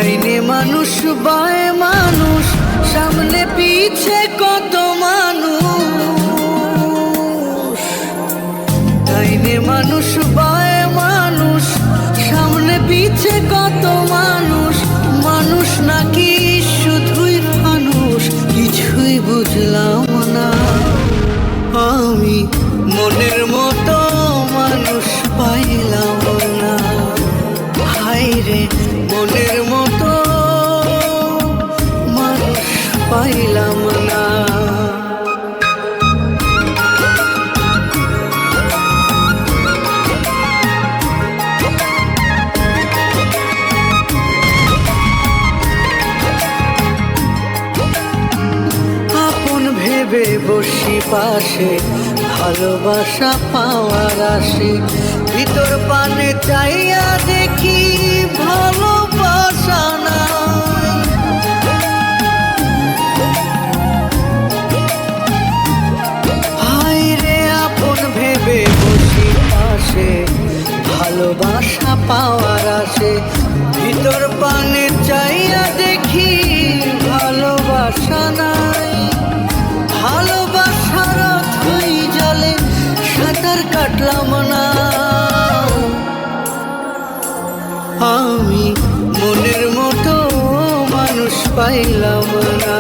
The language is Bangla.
ডাইনে মানুষ বায়ে মানুষ, সামনে পিছে কত মানুষ। ডাইনে মানুষ বায়ে মানুষ, সামনে পিছে কত মানুষ। মানুষ নাকি শুধুই মানুষ, কিছুই বুঝলাম না। আমি মনের মতো মানুষ পাইলাম না। হায় রে, মনের মতো মানুষ পাইলাম না। আপন ভেবে বসি পাশে, ভালোবাসা পাওয়ার আসে। ভিতর পানে চাইয়া দেখি ভালোবাসা নাই। হায় রে, আপন ভেবে বসি পাশে, ভালোবাসা পাওয়ার আসে। ভিতর পানে চাইয়া দেখি ভালোবাসা নাই। ভালোবাসার অথই জলে সাঁতার কাটলাম না। আমি মনের মতো মানুষ পাইলাম না।